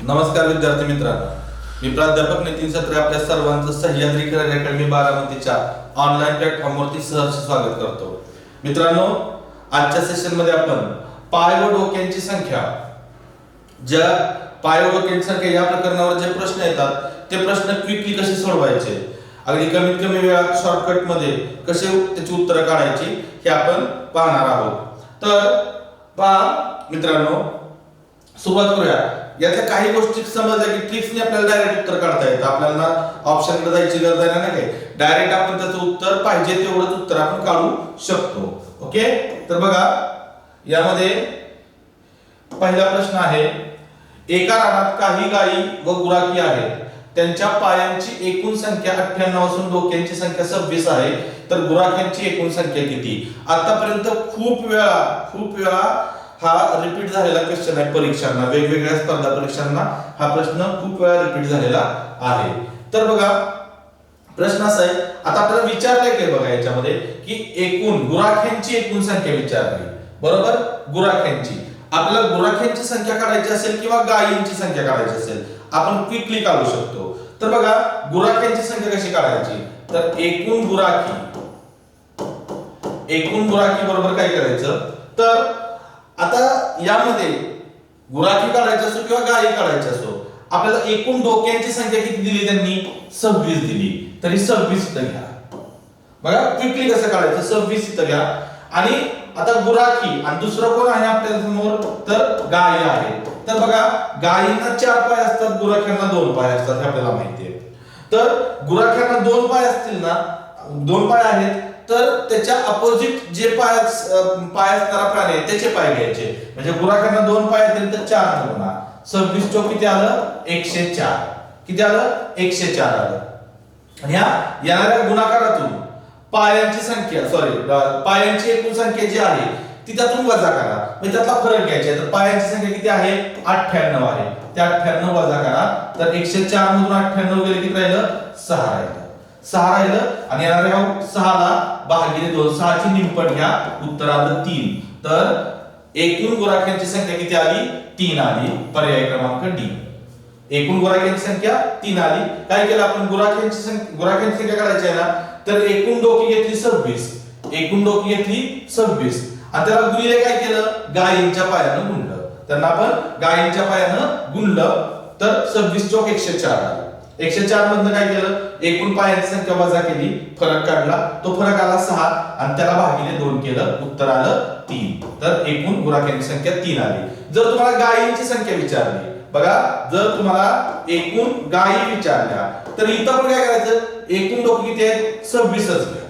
नमस्कार विद्यार्थी मित्रांनो, मी प्राध्यापक नितीन सत्रे आपल्या सर्वांचं सह्याद्री करिअर अकॅडमी बारामतीच्या ऑनलाईन प्लॅटफॉर्मवरती सहर्ष स्वागत करतो. मित्रांनो, आजच्या सेशन मध्ये आपण पाय व डोक्यांची संख्या, ज्या पाय व डोक्यांची संख्या या प्रकरणावर जे प्रश्न येतात ते प्रश्न क्विकली कसे सोडवायचे, अगदी कमीत कमी वेळात शॉर्टकट मध्ये कसे त्याची उत्तरं काढायची हे आपण पाहणार आहोत. तर पहा मित्रांनो, सुरुवात करूया. याच्या काही गोष्टी समजल्या की ट्रिक्सने आपल्याला डायरेक्ट उत्तर काढता येतं. आपल्याला ऑप्शनला जायची गरज आहे ना, काय डायरेक्ट आपण त्याचं उत्तर पाहिजे तेवढंच उत्तर आपण काढू शकतो. ओके, तर बघा यामध्ये पहिला प्रश्न आहे, एका रानात काही गायी व गुराखी आहेत. त्यांच्या पायांची एकूण संख्या 98 असून डोक्यांची संख्या 26 आहे. तर गुराख्यांची एकूण संख्या किती? आतापर्यंत खूप वेळा हा रिपीट झालेला क्वेश्चन आहे. परीक्षांना, वेगवेगळ्या स्पर्धा परीक्षांना हा प्रश्न खूप वेळा रिपीट झालेला आहे. तर बघा प्रश्न असा आहे, आता आपल्याला विचारलंय काय बघा याच्यामध्ये की एकूण गुराख्यांची एकूण संख्या विचारली. बरोबर, गुराख्यांची आपल्याला गुराख्यांची संख्या काढायची असेल किंवा गायींची संख्या काढायची असेल आपण क्विकली काढू शकतो. तर बघा गुराख्यांची संख्या कशी काढायची, तर एकूण गुराखी बरोबर काय करायचं, तर आता यामध्ये गुराखी काढायची असो किंवा गायी काढायची असो, आपल्याला एकूण डोक्यांची संख्या किती दिली त्यांनी? 26 दिली. तरी 26 इथं घ्या. बघा क्विकली कसं काढायचं, 26 इथं घ्या. आणि आता गुराखी आणि दुसरं कोण आहे आपल्या समोर, तर गाय आहे. तर बघा गायींना 4 पाय असतात, गुराख्यांना 2 पाय असतात, हे आपल्याला माहिती आहे. तर गुराख्यांना 2 पाय असतील ना, 2 पाय आहेत, तर त्याच्या अपोजिट जे पाय असणारा प्राणी आहे त्याचे पाय घ्यायचे. म्हणजे गुराख्यांना 2 पाय असतील तर 4 गुणा 26 चौक किती आलं? 104. किती आलं? 104 आलं. आणि ह्या येणाऱ्या गुणाकारातून पायांची एकूण संख्या जी आहे ती त्यातून वजा करा. म्हणजे त्यातला फरक घ्यायचा. तर पायांची संख्या किती आहे? 98 आहे. ते 98 वजा करा. तर 104 मधून 98 गेले किती राहिलं? 6 राहिलं. 6 राहिलं. आणि येणाऱ्या 6 ला भागिले 2, 6 ची निमपट घ्या, उत्तर आलं 3. तर एकूण गुराख्यांची संख्या किती आली? 3 आली. पर्याय क्रमांक डी. एकूण गुराख्यांची संख्या 3 आली. काय केलं आपण? गुराख्यांची संख्या काढायची आहे ना, तर एकूण डोकी घेतली 26. एकूण डोकी घेतली 26 आणि त्याला गुणिले काय केलं? गायींच्या पायानं गुणलं. त्यांना आपण गायींच्या पायानं गुणलं तर 26 चौक 104 आलं. 104 मधनं काय केलं? एकूण पायांची संख्या वजा केली, फरक काढला, तो फरक आला 6 आणि त्याला भागिले 2 केलं, उत्तर आलं 3. तर एकूण गुराख्यांची संख्या 3 आली. जर तुम्हाला गायींची संख्या विचारली, बघा जर तुम्हाला एकूण गायी विचारल्या तर इथं पण काय करायचं? एकूण डोकी किती आहेत? 26च घ्या.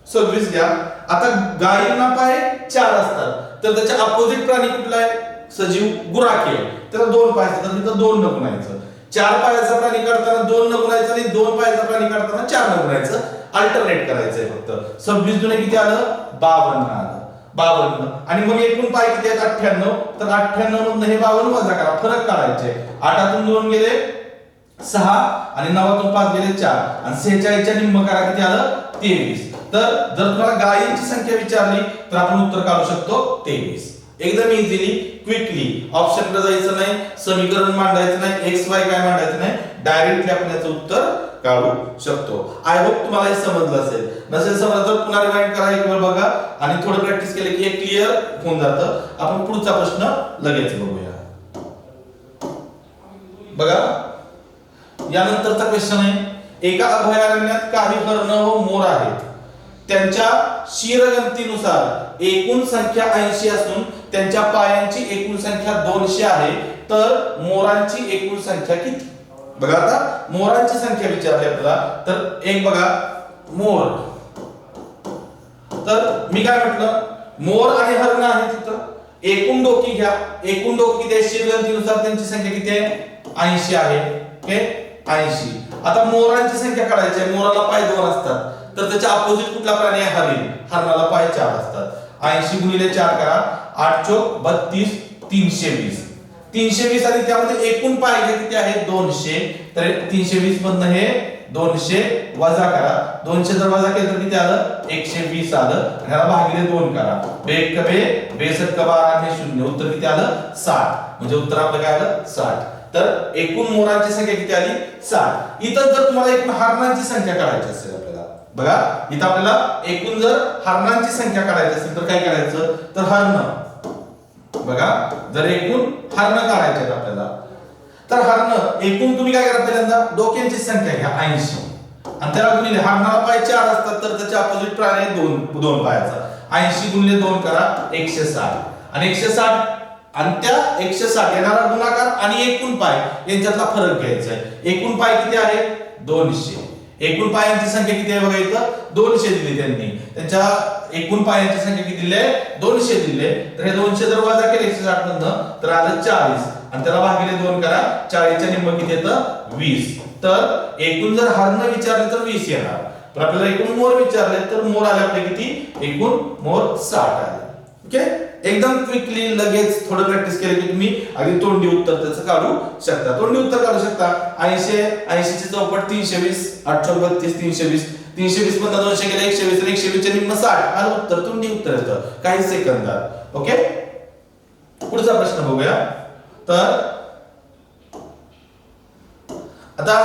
26 घ्या. आता गायींना पाय 4 असतात, तर त्याच्या अपोजिट प्राणी कुठला आहे? सजीव गुराखी आहे. त्याला 2 पाय असतात, तर तिथं 2 न गुणायचं. 4 पायाचा प्राणी काढताना 2 न गुणायचं आणि 2 पायाचा प्राणी काढताना 4 न गुणायचं. अल्टरनेट करायचंय फक्त. 26 दुने किती आलं? 52 आलं. 52 आणि मग एकूण पाय किती आहेत? 98. तर 98 मधून हे 52 वजा करा, फरक काढायचे. 8 2 गेले 6 आणि 9 5 गेले 4 आणि 46 च्या निम्म करा, किती आलं? 23. तर जर तुम्हाला गायींची संख्या विचारली तर आपण उत्तर काढू शकतो 23. एकदम इझिली, क्विकली. ऑप्शनला जायचं नाही, समीकरण मांडायचं नाही, एक्स वाय काय मांडायचं नाही, डायरेक्टली आपण याचं उत्तर काढू शकतो. आय होप तुम्हाला हे समजलं असेल. नसेल समजलं तर पुन्हा रिवाइंड करा, एक वेळ बघा आणि थोडं प्रॅक्टिस केलं की हे क्लिअर होऊन जातं. आपण पुढचा प्रश्न लगेच बघूया. बघा यानंतरचा क्वेश्चन आहे, एका अभयारण्यात काही हरण व मोर आहेत. त्यांच्या शिरगंतीनुसार एकूण संख्या 80 असून त्यांच्या पायांची एकूण संख्या 200 आहे. तर मोरांची एकूण संख्या किती? बघा आता मोरांची संख्या विचारली आपल्याला. तर एक बघा मोर, तर मी काय म्हटलं, मोर आणि हरण आहे तिथं. एकूण डोकी घ्या. एकूण डोकी किती आहे? शिरगंतीनुसार त्यांची संख्या किती आहे? 80 आहे. ओके, 80. आता मोरांची संख्या काढायची आहे. मोराला पाय 2 असतात, तर त्याच्या अपोजिट कुठला प्राणी आहे? हरिण. हरणाला पाय 4 असतात. 80 गुणिले 4 करा, 8 चौक 32, 320. 320 आणि त्यामध्ये एकूण पाय किती आहेत? 200. तर 320 मधनं हे 200 वजा करा. 200 जर वजा केलं तर किती आलं? 120 आलं. आणि ह्याला भागिले 2 करा. बेक बे 62 12 आणि 0, उत्तर किती आलं? 60. म्हणजे उत्तर आपलं काय आलं? 60. तर एकूण मोरांची संख्या किती आली 60. इथं जर तुम्हाला एकूण हरणांची संख्या काढायची असेल आपल्याला, बघा इथं आपल्याला एकूण जर हरणांची संख्या काढायची असेल तर काय करायचं, तर हरण, बघा जर एकूण हरण काढायचे आहेत आपल्याला, तर हरण एकूण तुम्ही काय करा, पहिल्यांदा डोक्यांची संख्या घ्या 80 आणि त्याला गुणिले, हरणाला पाय 4 असतात तर त्याच्या अपोजिट प्राणी आहे 2 पायाचा, 80 गुणिले 2 करा 160 आणि 160 आणि त्या 160 येणारा गुणाकार आणि एकूण पाय यांच्यातला फरक घ्यायचा आहे. एकूण पाय किती आहे 200. एकूण पायांची संख्या किती आहे बघा, इथं 200 दिली त्यांनी, त्यांच्या एकूण पायांची संख्या किती दिली आहे 200 दिले. तर हे 200 जर वजा केले 160 मधनं तर आलं 40 आणि त्याला भागिले 2 करा, 40 च्या निम्म किती येतं 20. तर एकूण जर हरण विचारले तर 20 येणार, पण आपल्याला एकूण मोर विचारले तर मोर आले आपले किती, एकूण मोर 60 आले. ओके, एकदम क्विकली लगेच थोडं प्रॅक्टिस केलं की तुम्ही अगदी तोंडी उत्तर त्याचं काढू शकता. तोंडी उत्तर काढू शकता. 80 ची चौपट 320, 832 320, 320 मधनं 200 गेले 120 आणि 120 च्या निम्म 60 आलं उत्तर. तोंडी उत्तर येतं काही सेकंदात. ओके, पुढचा प्रश्न बघूया. तर आता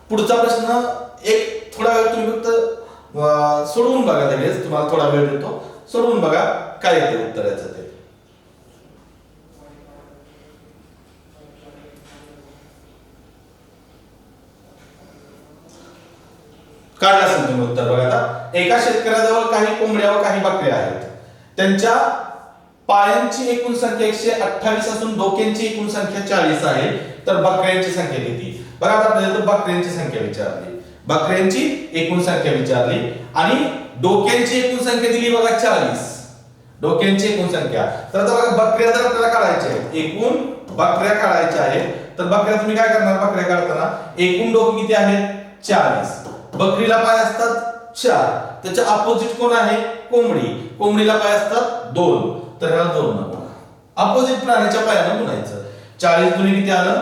पुढचा प्रश्न एक थोडा वेळ तुम्ही फक्त सोडवून बघा, लगेच तुम्हाला थोडा वेळ देतो, सोडवून बघा काय येते उत्तराचं ते. काढलं असेल तुम्ही उत्तर. बघा आता, एका शेतकऱ्याजवळ काही कोंबड्या व काही बकऱ्या आहेत. त्यांच्या पायांची एकूण संख्या 128 असून डोक्यांची एकूण संख्या 40 आहे. तर बकऱ्यांची संख्या किती? बघा आता आपल्याला बकऱ्यांची संख्या विचारली, बकऱ्यांची एकूण संख्या विचारली आणि डोक्यांची एकूण संख्या दिली बघा 40. डोक्यांची एकूण संख्या, तर आता बघा बकऱ्या जर आपल्याला काढायच्या आहेत, एकूण बकऱ्या काढायच्या आहेत, तर बकऱ्या तुम्ही काय करणार, बकऱ्या काढताना एकूण डोकं किती आहेत 40. बकरीला पाय असतात 4, त्याच्या अपोजिट कोण आहे कोंबडी, कोंबडीला पाय असतात 2, तर ह्याला 2 नको, अपोजिट प्राण्याच्या पायाने गुणायचं. 40 गुणिले किती आलं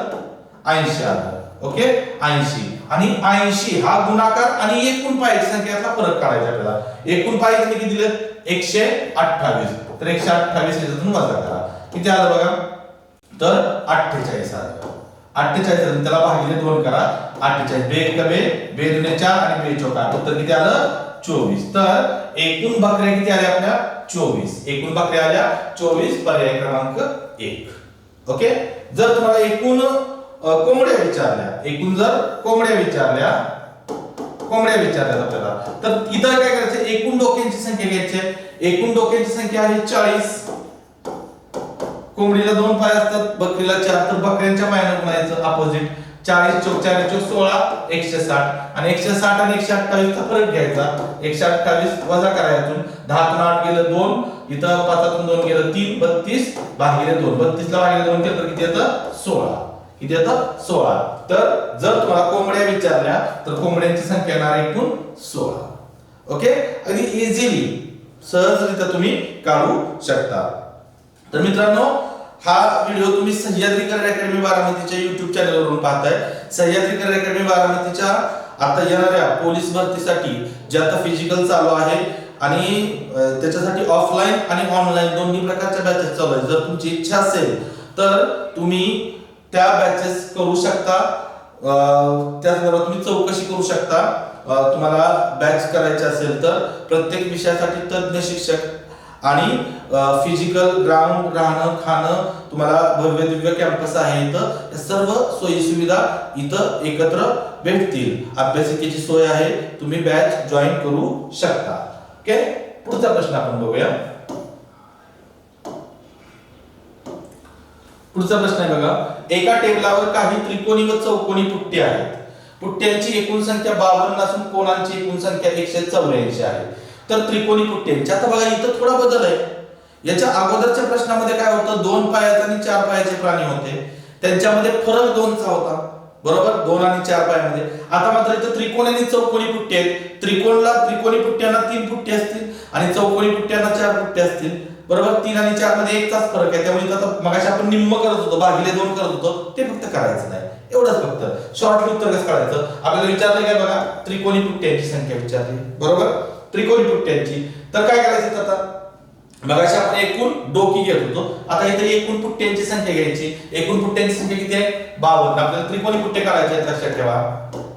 80 आलं. ओके, 80 आणि 80 हा गुणाकार आणि एकूण पायाची संख्यातला फरक काढायचा आपल्याला. एकूण पाय किती दिले 128, तर 128 याच्यातून वजा करा, किती आलं बघा, तर 48 आलं. 48 त्याला भागिले 2 करा, 48 बे एक बे, बे दुने 4 आणि बे चौका 8, उत्तर किती आलं 24. तर एकूण बकऱ्या किती आल्या आपल्या 24. एकूण बकऱ्या आल्या 24, पर्याय क्रमांक 1. ओके, जर तुम्हाला एकूण कोंबड्या विचारल्या, एकूण जर कोंबड्या विचारल्या आपल्याला, तर इथं काय करायचं, एकूण डोक्यांची संख्या घ्यायची. एकूण डोक्यांची संख्या आहे 40. कोंबडीला 2 पाय असतात, बकरीला 4, तर बकऱ्यांच्या पायाने गुणायचं अपोजिट. 40 चौक 4 चौक 16, 160 आणि 160 आणि 128 चा फरक घ्यायचा. 128 वजा करायचं, 10 तून 8 गेलं 2, इथं 5 तून 2 गेलं 3, 32 भागिले 2, 32 ला भागिले 2 केलं तर किती येतं 16. किती येतं 16. तर जर तुम्हाला कोंबड्या विचारल्या तर कोंबड्यांची संख्या येणार एकूण 16. ओके, अगदी इझिली सहजरित्या तुम्ही काढू शकता. तर मित्रांनो, हा व्हिडिओ तुम्ही सह्याद्री करिअर अकॅडमी बारामतीच्या YouTube चॅनलवरून पाहताय. सह्याद्री करिअर अकॅडमी बारामतीच्या आता येणाऱ्या पोलीस भरतीसाठी जे आता फिजिकल चालू आहे आणि त्याच्यासाठी ऑफलाईन आणि ऑनलाईन दोन्ही प्रकारच्या बॅचेस चालू आहेत. जर तुमची इच्छा असेल तर तुम्ही त्या बॅचेस करू शकता. त्याचबरोबर तुम्ही चौकशी करू शकता. तुम्हाला बॅच करायची असेल तर प्रत्येक विषयासाठी तज्ञ शिक्षक आणि फिजिकल ग्राउंड, राहणं खाणं, तुम्हाला भव्य दिव्य कॅम्पस आहे इथं. या सर्व सोयी सुविधा इथं एकत्र भेटतील. अभ्यासिकेची सोय आहे, तुम्ही बॅच जॉईन करू शकता. ओके, पुढचा प्रश्न आपण बघूया. पुढचा प्रश्न आहे बघा, एका टेबलावर काही त्रिकोणी व चौकोनी पुट्टे आहेत. पुट्ट्यांची एकूण संख्या 52 असून कोणांची एकूण संख्या 184 आहे. तर त्रिकोणी पुट्ट्यांची, आता बघा इथं थोडा बदल आहे. याच्या अगोदरच्या प्रश्नामध्ये काय होतं, 2 पायाचे आणि 4 पायाचे प्राणी होते, त्यांच्यामध्ये फरक 2चा होता, बरोबर, 2 आणि 4 पायामध्ये. आता मात्र इथं त्रिकोण आणि चौकोनी पुट्टे आहेत. त्रिकोणी पुट्ट्यांना 3 पुट्टे असतील आणि चौकोनी पुट्ट्यांना 4 पुट्टे असतील, बरोबर. 3 आणि 4 मध्ये 1 तास फरक आहे, त्यामुळे आता मगाशी आपण निम्म करत होतो, भागिले 2 करत होतो, ते फक्त करायचं नाही, एवढंच फक्त. शॉर्ट उत्तर कसं काढायचं, आपल्याला विचारलं काय बघा, त्रिकोणी पुट्ट्यांची संख्या विचारली, बरोबर, त्रिकोणी पुट्ट्यांची. तर काय करायचं आता, मग अशी आपण एकूण डोकी घेत होतो. आता इथे एकूण पुट्ट्यांची संख्या घ्यायची. एकूण पुट्ट्यांची संख्या किती आहे? 52. आपल्याला त्रिकोणी पुट्टे काढायचे आहेत, लक्षात ठेवा.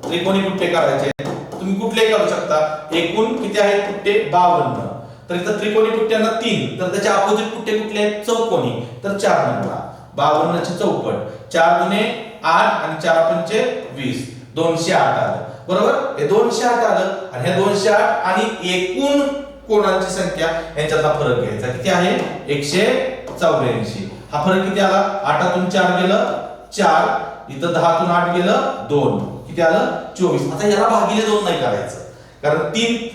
त्रिकोणी पुट्टे काढायचे आहेत. तुम्ही कुठलेही काढू शकता. एकूण किती आहेत पुट्टे? 52. तर इथं त्रिकोणी पुट्ट्यांना 3, तर त्याच्या अपोजिट पुट्टे कुठले आहेत? चौकोनी. तर 4 नंबर 52 ची चौपट. 4 दुने 8 आणि 4 पंचे 20. 208 आलं. बरोबर? हे 208 आलं आणि हे 208 आणि एकूण कोणाची संख्या यांच्यातला फरक घ्यायचा. किती आहे? 184. हा फरक किती आला? 8 तून 4 गेलं 4, इथं 10 तून 8 गेलं 2, किती आलं? 24. आता याला भागिले 2 नाही करायचं, कारण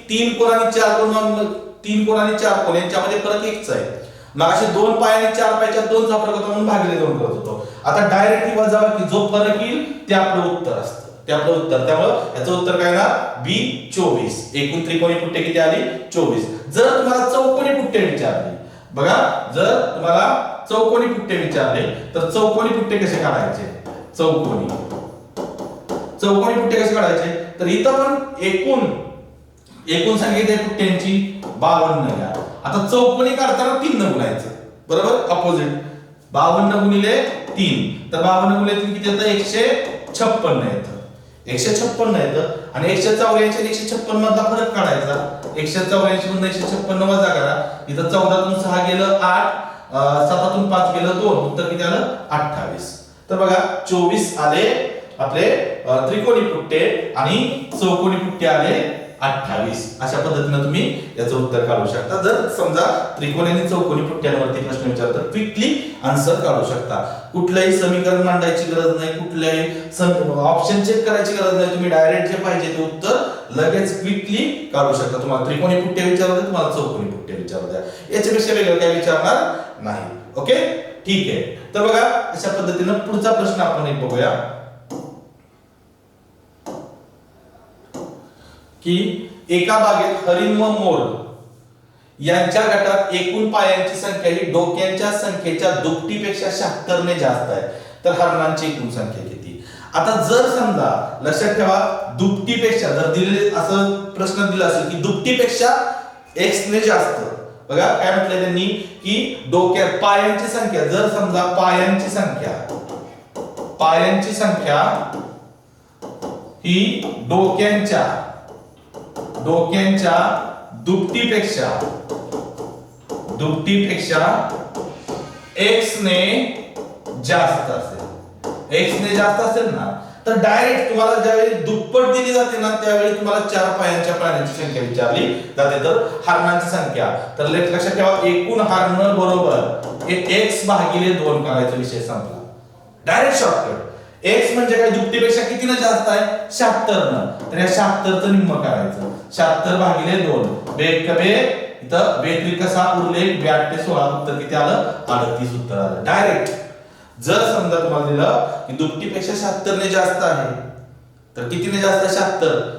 3 कोण आणि 4 कोण, 3 कोण आणि 4 कोण यांच्यामध्ये फरक 1च आहे. मग असे 2 पाय आणि 4 पायच्या 2चा फरक होता म्हणून भागिले 2 करत होतो. आता डायरेक्टली वजाबाकी जो फरक येईल ते आपलं उत्तर असतं, ते आपलं उत्तर. त्यामुळे याचं उत्तर काय ना? बी 24. एकूण त्रिकोणी पुट्टे किती आली? 24. जर तुम्हाला चौकोनी पुट्टे विचारले, बघा, जर तुम्हाला चौकोनी पुट्टे विचारले तर चौकोनी पुट्टे कसे काढायचे? चौकोनी पुट्टे कसे काढायचे? तर इथं पण एकूण संख्या किती आहे पुट्ट्यांची? 52 घ्या. आता चौकोनी काढताना 3 न गुणायचं, बरोबर? अपोजिट 52 गुणिले 3, तर 52 गुणिले 3 किती येतं? 156 येतं. 156 येतं आणि 184 आणि 156 मधला फरक काढायचा. 184 मधून 156 वजा करा. इथं 14 तून 6 गेलं 8, 7 तून 5 गेलं 2, उत्तर किती आलं? 28. तर बघा 24 आले आपले त्रिकोणी पुट्टे आणि चौकोनी पुट्टे आले 28. अशा पद्धतीने तुम्ही याचं उत्तर काढू शकता. जर समजा त्रिकोणी आणि चौकोनी पुट्ट्यांवरती प्रश्न विचारला तर क्विकली आन्सर काढू शकता. कुठलंही समीकरण मांडायची गरज नाही, कुठल्याही ऑप्शन चेक करायची गरज नाही. तुम्ही डायरेक्ट जे पाहिजे ते उत्तर लगेच क्विकली काढू शकता. तुम्हाला त्रिकोणी पुट्टे विचारले, तुम्हाला चौकोनी पुट्टे विचारले, याच्यापेक्षा वेगळं काय विचारणार नाही. ओके, ठीक आहे. तर बघा अशा पद्धतीने पुढचा प्रश्न आपण एक बघूया की एका बागेत हरिण व मोर यांच्या गटात एकूण पायांची संख्या ही डोक्यांच्या संख्येच्या दुपटीपेक्षा 76 ने जास्त आहे, तर हरणांची एकूण संख्या किती? आता जर समजा लक्षात ठेवा, दुपटीपेक्षा जर दिलेले असं प्रश्न दिला असेल की दुपटीपेक्षा x ने जास्त, बघा काय म्हटलंय त्यांनी की डोक्यात पायांची संख्या, जर समजा पायांची संख्या ही डोक्यांच्या दुपटीपेक्षा x ने जास्त असेल ना, तर डायरेक्ट तुम्हाला ज्यावेळी दुप्पट दिली जाते ना त्यावेळी तुम्हाला 4 पायांच्या प्राण्यांची संख्या विचारली जाते. तर हरणांची संख्या, तर लक्षात ठेवा एकूण हरण बरोबर x भागिले 2 करायचा विषय संपला. Direct shortcut. x म्हणजे काय? दुपटीपेक्षा किती न जास्त आहे? 76 न. तर या 76 चं निम्म करायचं. 76 भागिले 2. बेक बे इथं बेत्रिक कसा उरले 8 ते 16, उत्तर किती आलं? 38 उत्तर आलं. डायरेक्ट जर समजा तुम्हाला दिलं की दुपटीपेक्षा 76 ने जास्त आहे, तर किती ने जास्त आहे?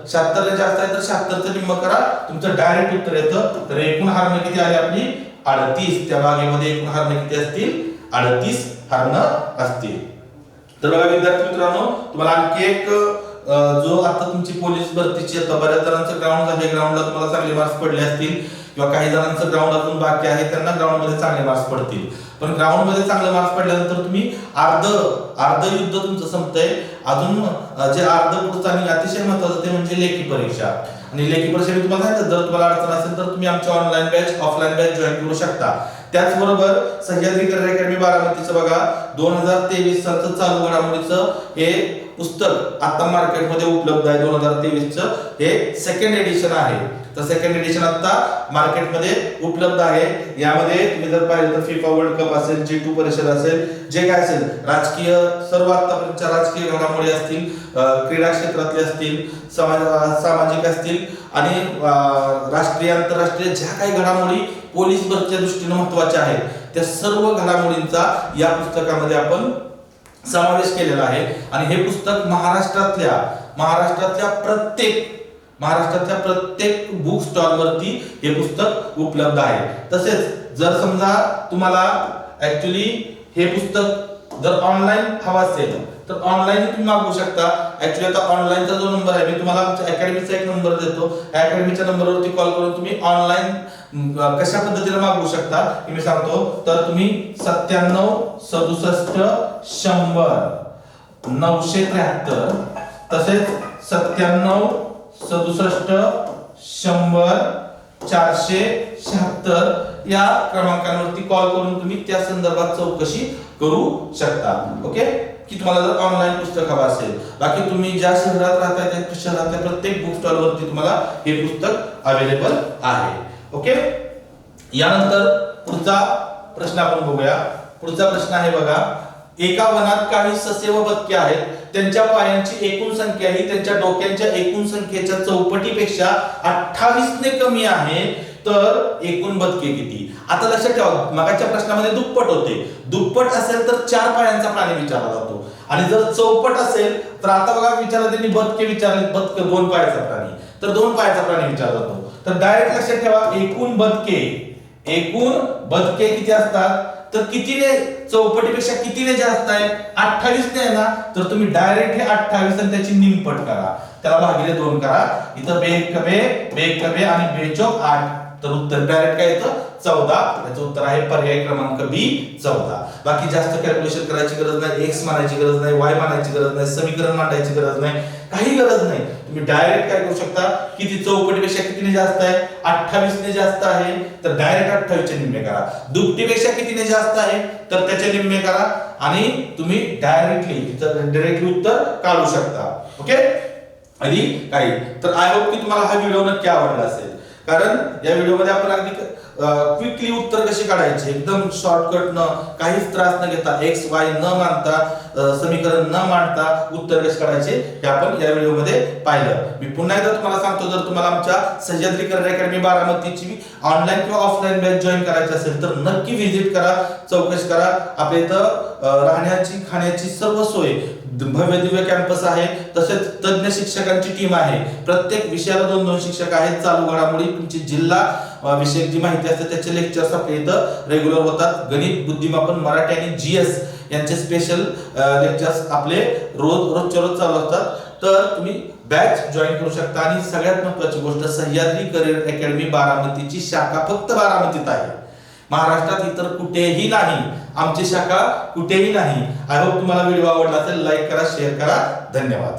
76 ने जास्त आहे तर 76 चं निम्म करा, तुमचं डायरेक्ट उत्तर येतं. तर एकूण हरण किती आली आपली? 38. त्या भागेमध्ये एकूण हरण किती असतील? 38 हरण असतील. तर बघा विद्यार्थी मित्रांनो, तुम्हाला आणखी एक जो आता तुमची पोलीस भरतीची आता बऱ्याच जणांचं ग्राउंड झाले, ग्राउंडला तुम्हाला चांगले मार्क्स पडले असतील, किंवा काही जणांचं ग्राउंड अजून बाकी आहे त्यांना ग्राउंड मध्ये चांगले मार्क्स पडतील. पण ग्राउंड मध्ये चांगले मार्क्स पडल्यानंतर तुम्ही अर्ध युद्ध तुमचं संपतंय. अजून जे अर्ध पुढचं आणि अतिशय महत्त्वाचं ते म्हणजे लेखी परीक्षा. आणि लेखी परीक्षा मी तुम्हाला सांगितलं, जर तुम्हाला अडचण असेल तर तुम्ही आमच्या online batch offline batch join करू शकता. त्याचबरोबर सह्याद्री करिअर अकॅडमी बारामतीचं बघा 2023 सालचं चालू घडामोडीचं हे पुस्तक आता मार्केटमध्ये उपलब्ध आहे. 2023चं हे सेकंड एडिशन आहे. तर सेकंड एडिशन आता मार्केटमध्ये उपलब्ध आहे. यामध्ये तुम्ही जर पाहिलं तर फिफा वर्ल्ड कप असेल, G2 परिषद असेल, जे काय असेल राजकीय सर्व आतापर्यंतच्या राजकीय घडामोडी असतील, क्रीडा क्षेत्रातले असतील, सामाजिक असतील आणि राष्ट्रीय आंतरराष्ट्रीय ज्या काही घडामोडी पोलीस भरतीच्या दृष्टीने महत्त्वाच्या आहेत त्या सर्व घडामोडींचा या पुस्तकामध्ये आपण समावेश केलेला आहे. आणि हे पुस्तक महाराष्ट्रातल्या प्रत्येक बुक स्टॉल वरती हे पुस्तक उपलब्ध आहे. तसेच जर समजा तुम्हाला ऍक्च्युली हे पुस्तक जर ऑनलाईन हवा असेल तर ऑनलाईन तुम्ही मागवू शकता. ऍक्च्युली आता ऑनलाईनचा जो नंबर आहे मी तुम्हाला आमच्या अकॅडमीचा एक नंबर देतो. अकॅडमीच्या नंबरवरती कॉल करून तुम्ही ऑनलाईन कशा पद्धतीने मागवू शकता हे मी सांगतो. तर तुम्ही 97 67 100 973 तसेच 97 67 100 476 या क्रमांकांवरती कॉल करून तुम्ही त्या संदर्भात चौकशी करू शकता. ओके, की तुम्हाला जर ऑनलाईन पुस्तक हवं असेल. बाकी तुम्ही ज्या शहरात राहताय त्या शहरातल्या प्रत्येक बुक स्टॉल वरती तुम्हाला हे पुस्तक अवेलेबल आहे. ओके, यानंतर पुढचा प्रश्न आपण बघूया. पुढचा प्रश्न आहे बघा, एका वनात काही ससे व बदके आहेत, त्यांच्या पायांची एकूण संख्या ही त्यांच्या डोक्यांच्या एकूण संख्येच्या चौपटीपेक्षा 28 ने कमी आहे, तर एकूण बदके किती? आता लक्षात ठेवा, मागच्या प्रश्नामध्ये दुप्पट होते. दुप्पट असेल तर 4 पायांचा प्राणी विचारला जातो, आणि जर चौपट असेल तर आता बघा विचारलं त्यांनी बदके विचारले, बदक 2 पायाचा प्राणी, तर 2 पायाचा प्राणी विचारला जातो. तर डायरेक्ट लक्षात ठेवा, एकूण बदके किती असतात, तर कितीने चौपटीपेक्षा कितीने जास्त आहे? 28 ने आहे ना, तर तुम्ही डायरेक्ट हे 28 आणि त्याची निमपट करा, त्याला भागिले 2 करा. इथं बे आणि बेचोक 8, तर उत्तर डायरेक्ट काय येतं? 14. याचं उत्तर आहे पर्याय क्रमांक बी 14. बाकी जास्त कॅल्क्युलेशन करायची गरज नाही, एक्स मानायची गरज नाही, वाय मानायची गरज नाही, समीकरण मांडायची गरज नाही, काही गरज नाही. तुम्ही डायरेक्ट काय करू शकता, किती चौपटीपेक्षा कितीने जास्त आहे? 28 ने जास्त आहे, तर डायरेक्ट 28 चे निम्मे करा. दुपटीपेक्षा कितीने जास्त आहे, तर त्याचे निम्मे करा, आणि तुम्ही डायरेक्टली उत्तर काढू शकता. ओके, आणि काही तर आय होप की तुम्हाला हा व्हिडिओ नक्की आवडला असेल, कारण या व्हिडिओमध्ये आपण अगदी क्विकली उत्तर कशी काढायचे, एकदम शॉर्टकट न, काहीच त्रास न घेता, एक्स वाय न मांडता, समीकरण न मांडता उत्तर कसे काढायचे हे आपण या व्हिडिओमध्ये पाहिलं. मी पुन्हा एकदा तुम्हाला सांगतो, जर तुम्हाला आमच्या सह्याद्री करिअर अकॅडमी बारामतीची ऑनलाईन किंवा ऑफलाईन बॅच जॉईन करायची असेल तर नक्की व्हिजिट करा, चौकशी करा. आपल्या इथं राहण्याची खाण्याची सर्व सोय, भव्य दिव्य कॅम्पस आहे, तसेच तज्ञ शिक्षकांची टीम आहे. प्रत्येक विषयाला 2-2 शिक्षक आहेत. चालू घडामोडी, तुमची जिल्हा विषयक जी माहिती असते त्याचे लेक्चर्स आपल्या इथं रेग्युलर होतात. गणित, बुद्धिमापन, मराठी आणि जीएस यांचे स्पेशल लेक्चर्स आपले रोजच्या रोज चालू असतात. तर तुम्ही बॅच जॉईन करू शकता. आणि सगळ्यात महत्त्वाची गोष्ट, सह्याद्री करिअर अकॅडमी बारामतीची शाखा फक्त बारामतीत आहे, महाराष्ट्रात इतर कुठेही नाही. आमची शाखा कुठेही नाही. आय होप तुम्हाला व्हिडिओ आवडला असेल. लाईक करा, शेअर करा. धन्यवाद.